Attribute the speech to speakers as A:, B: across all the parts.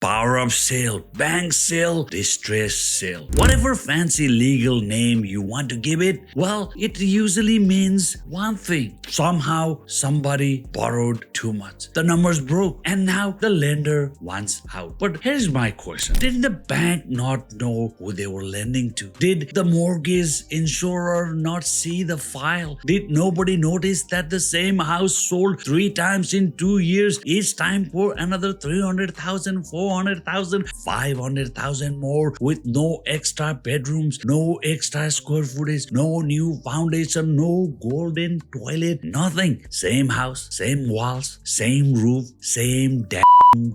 A: Power of sale, bank sale, distress sale. Whatever fancy legal name you want to give it, well, it usually means one thing. Somehow somebody borrowed too much. The numbers broke and now the lender wants out. But here's my question. Did the bank not know who they were lending to? Did the mortgage insurer not see the file? Did nobody notice that the same house sold 3 times in 2 years, each time for another 300,000, 400,000, 500,000 more, with no extra bedrooms, no extra square footage, no new foundation, no golden toilet, nothing. Same house, same walls, same roof, same damn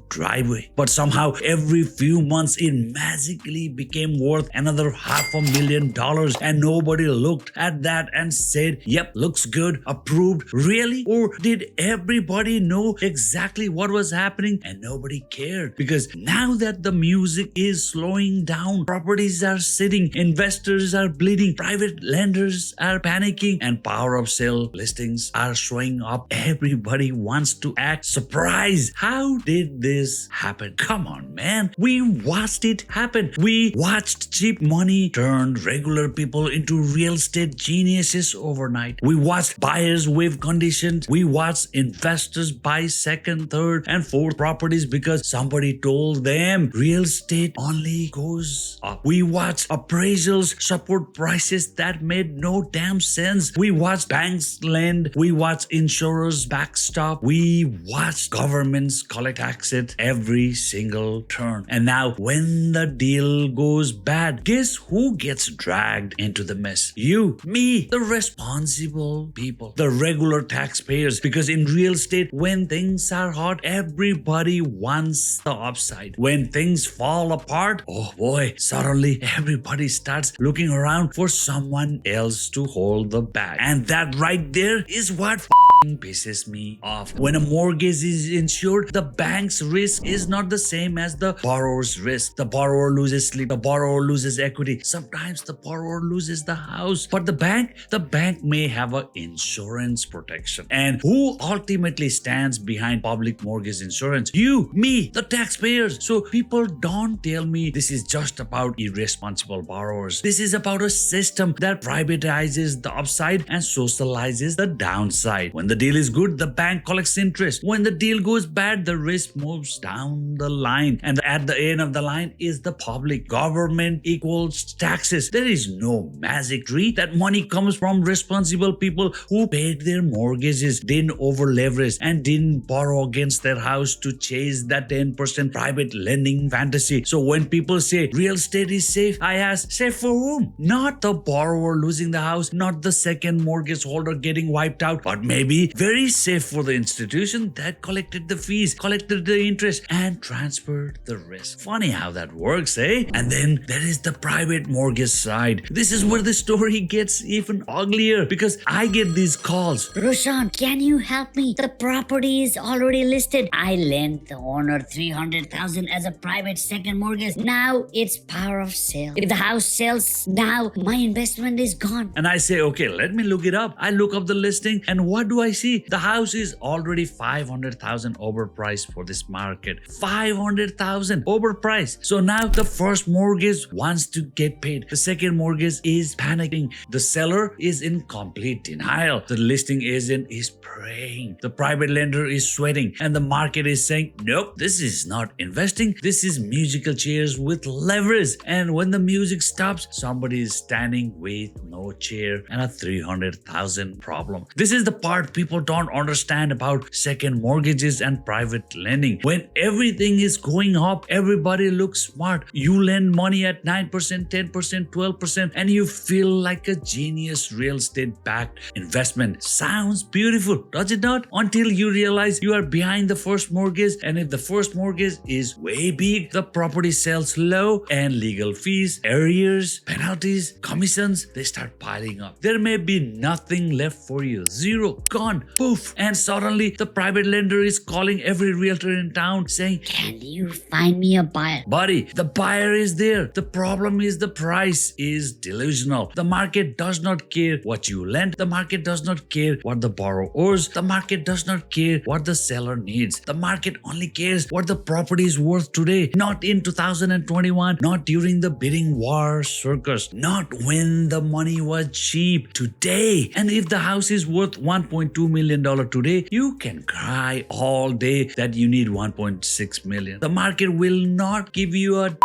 A: driveway. But somehow every few months it magically became worth another $500,000 and nobody looked at that and said, yep, looks good, approved. Really? Or did everybody know exactly what was happening and nobody cared? Because now that the music is slowing down, properties are sitting, investors are bleeding, private lenders are panicking, and power of sale listings are showing up, everybody wants to act surprised. How did this happen? Come on, man. We watched it happen. We watched cheap money turn regular people into real estate geniuses overnight. We watched buyers waive conditions. We watched investors buy second, third, and fourth properties because somebody told them real estate only goes up. We watched appraisals support prices that made no damn sense. We watched banks lend. We watched insurers backstop. We watched governments collect taxes every single turn. And now when the deal goes bad, guess who gets dragged into the mess? You, me, the responsible people, the regular taxpayers. Because in real estate, when things are hot, everybody wants the upside. When things fall apart, oh boy, suddenly everybody starts looking around for someone else to hold the bag. And that right there is what pisses me off. When a mortgage is insured, the bank's risk is not the same as the borrower's risk. The borrower loses sleep, the borrower loses equity. Sometimes the borrower loses the house. But the bank may have an insurance protection. And who ultimately stands behind public mortgage insurance? You, me, the taxpayers. So people don't tell me this is just about irresponsible borrowers. This is about a system that privatizes the upside and socializes the downside. When the deal is good, the bank collects interest. When the deal goes bad, the risk moves down the line. And at the end of the line is the public. Government equals taxes. There is no magic tree. That money comes from responsible people who paid their mortgages, didn't over-leverage, and didn't borrow against their house to chase that 10% private lending fantasy. So when people say real estate is safe, I ask, safe for whom? Not the borrower losing the house, not the second mortgage holder getting wiped out, but maybe very safe for the institution that collected the fees, collected the interest, and transferred the risk. Funny how that works, eh? And then there is the private mortgage side. This is where the story gets even uglier because I get these calls.
B: Roshan, can you help me? The property is already listed. I lent the owner $300,000 as a private second mortgage. Now it's power of sale. If the house sells now, my investment is gone.
A: And I say, okay, let me look it up. I look up the listing and what do I see? The house is already $500,000 overpriced for this market. $500,000 overpriced. So now the first mortgage wants to get paid. The second mortgage is panicking. The seller is in complete denial. The listing agent is praying. The private lender is sweating. And the market is saying, nope, this is not investing. This is musical chairs with leverage. And when the music stops, somebody is standing with no chair and a $300,000 problem. This is the part people don't understand about second mortgages and private lending. When everything is going up, everybody looks smart. You lend money at 9%, 10%, 12%, and you feel like a genius real estate backed investment. Sounds beautiful, does it not? Until you realize you are behind the first mortgage, and if the first mortgage is way big, the property sells low, and legal fees, arrears, penalties, commissions, they start piling up. There may be nothing left for you. Zero, gone, poof. And suddenly the private lender is calling every realtor in town saying,
B: can you find me a buyer?
A: Buddy, the buyer is there. The problem is the price is delusional. The market does not care what you lend. The market does not care what the borrower owes. The market does not care what the seller needs. The market only cares what the property property is worth today, not in 2021, not during the bidding war circus, not when the money was cheap, today. And if the house is worth $1.2 million today, you can cry all day that you need $1.6 million. The market will not give you a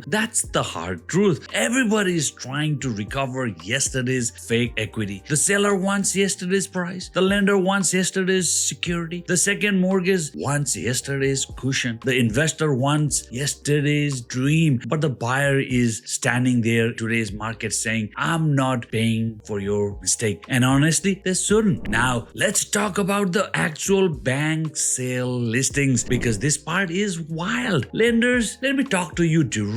A: that's the hard truth. Everybody is trying to recover yesterday's fake equity. The seller wants yesterday's price. The lender wants yesterday's security. The second mortgage wants yesterday's cushion. The investor wants yesterday's dream. But the buyer is standing there today's market saying, I'm not paying for your mistake. And honestly, they shouldn't. Now, let's talk about the actual bank sale listings because this part is wild. Lenders, let me talk to you directly.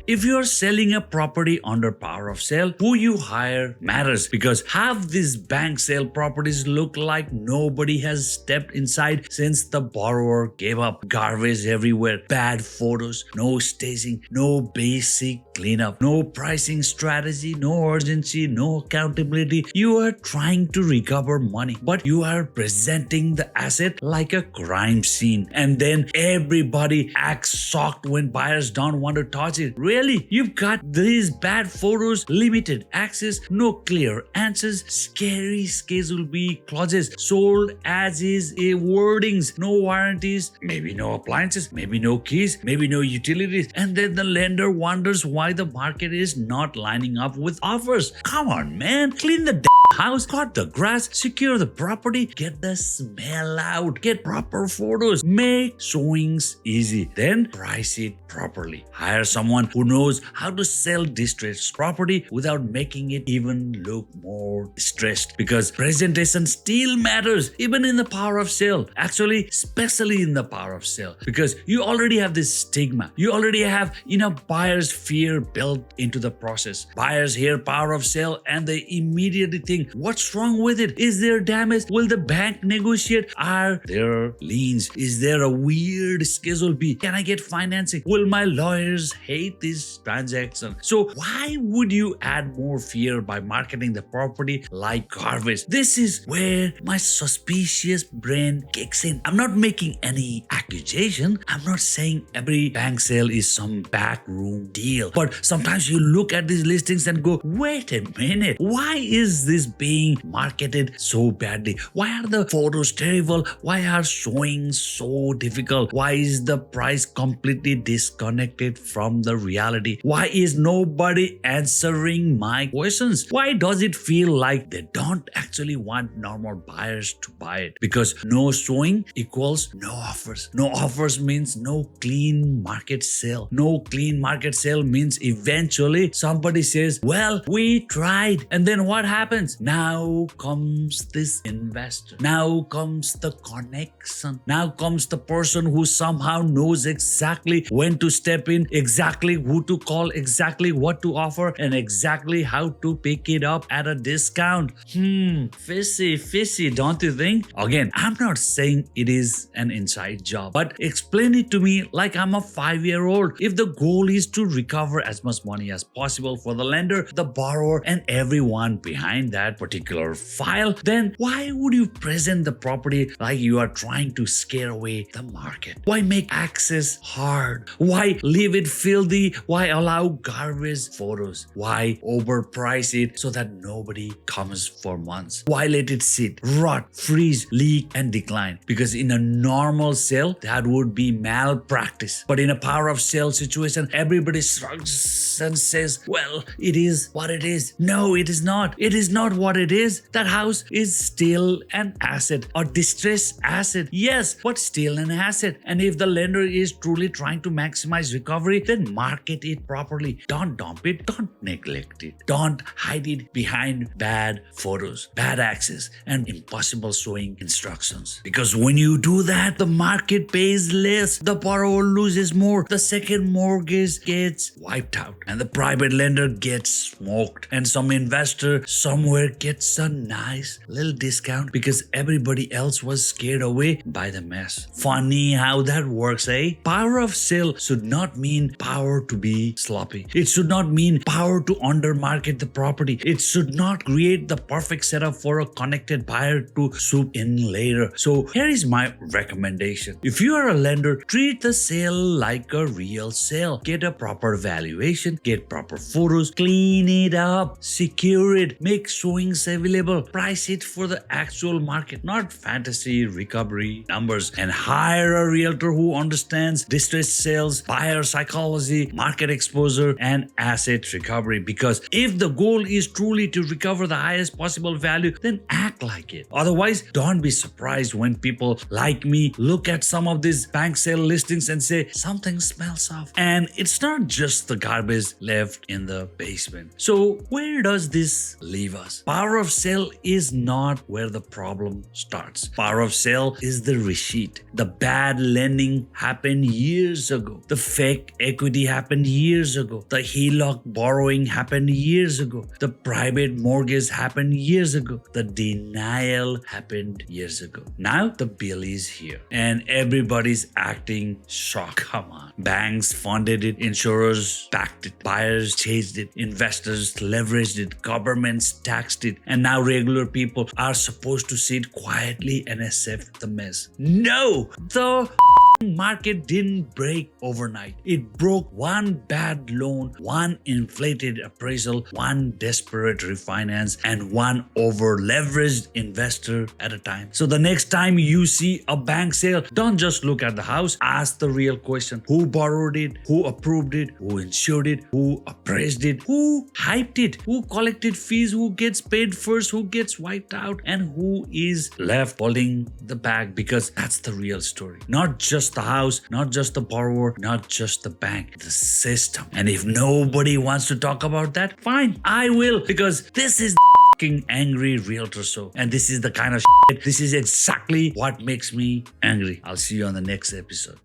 A: If you are selling a property under power of sale, who you hire matters because half these bank sale properties look like nobody has stepped inside since the borrower gave up. Garbage everywhere, bad photos, no staging, no basic cleanup, no pricing strategy, no urgency, no accountability. You are trying to recover money, but you are presenting the asset like a crime scene. And then everybody acts shocked when buyers don't want to touch it. Really? You've got these bad photos, limited access, no clear answers, scary Schedule B clauses, sold as is wordings, no warranties, maybe no appliances, maybe no keys, maybe no utilities. And then the lender wonders why the market is not lining up with offers. Come on, man. Clean the house, cut the grass, secure the property, get the smell out, get proper photos, make showings easy, then price it properly. Hire someone who knows how to sell distressed property without making it even look more distressed because presentation still matters even in the power of sale. Actually, especially in the power of sale because you already have this stigma. You already have buyer's fear built into the process. Buyers hear power of sale and they immediately think, what's wrong with it? Is there damage? Will the bank negotiate? Are there liens? Is there a weird Schedule B? Can I get financing? Will my lawyers hate this transaction? So why would you add more fear by marketing the property like garbage? This is where my suspicious brain kicks in. I'm not making any accusation. I'm not saying every bank sale is some backroom deal. But sometimes you look at these listings and go, wait a minute. Why is this being marketed so badly? Why are the photos terrible? Why are showings so difficult? Why is the price completely disconnected from the reality? Why is nobody answering my questions? Why does it feel like they don't actually want normal buyers to buy it? Because no showing equals no offers. No offers means no clean market sale. No clean market sale means eventually somebody says, well, we tried. And then what happens? Now comes this investor. Now comes the connection. Now comes the person who somehow knows exactly when to step in, exactly who to call, exactly what to offer, and exactly how to pick it up at a discount. Fishy, don't you think? Again, I'm not saying it is an inside job, but explain it to me like I'm a 5-year-old. If the goal is to recover as much money as possible for the lender, the borrower, and everyone behind that particular file, then why would you present the property like you are trying to scare away the market? Why make access hard? Why leave it filthy? Why allow garbage photos? Why overprice it so that nobody comes for months? Why let it sit, rot, freeze, leak, and decline? Because in a normal sale, that would be malpractice. But in a power of sale situation, everybody shrugs and says, well, it is what it is. No, it is not. It is not what it is. That house is still an asset, a distressed asset. Yes, but still an asset. And if the lender is truly trying to maximize recovery, then market it properly. Don't dump it. Don't neglect it. Don't hide it behind bad photos, bad access, and impossible showing instructions. Because when you do that, the market pays less, the borrower loses more, the second mortgage gets wiped out, and the private lender gets smoked, and some investor somewhere buyer gets a nice little discount because everybody else was scared away by the mess. Funny how that works, eh? Power of sale should not mean power to be sloppy. It should not mean power to undermarket the property. It should not create the perfect setup for a connected buyer to swoop in later. So here is my recommendation. If you are a lender, treat the sale like a real sale. Get a proper valuation, get proper photos, clean it up, secure it, make showings available, price it for the actual market, not fantasy recovery numbers, and hire a realtor who understands distressed sales, buyer psychology, market exposure, and asset recovery. Because if the goal is truly to recover the highest possible value, then act like it. Otherwise, don't be surprised when people like me look at some of these bank sale listings and say something smells off. And it's not just the garbage left in the basement. So where does this leave us? Power of sale is not where the problem starts. Power of sale is the receipt. The bad lending happened years ago. The fake equity happened years ago. The HELOC borrowing happened years ago. The private mortgage happened years ago. The denial happened years ago. Now the bill is here and everybody's acting shocked. Come on. Banks funded it, insurers backed it, buyers chased it, investors leveraged it, governments taxed it, and now regular people are supposed to sit quietly and accept the mess. No! The market didn't break overnight. It broke one bad loan, one inflated appraisal, one desperate refinance, and one over-leveraged investor at a time. So the next time you see a bank sale, don't just look at the house. Ask the real question. Who borrowed it? Who approved it? Who insured it? Who appraised it? Who hyped it? Who collected fees? Who gets paid first? Who gets wiped out? And who is left holding the bag? Because that's the real story. Not just the house, not just the borrower, not just the bank, the system. And if nobody wants to talk about that, fine, I will, because this is the angry realtor show, and this is the kind of shit, this is exactly what makes me angry. I'll see you on the next episode.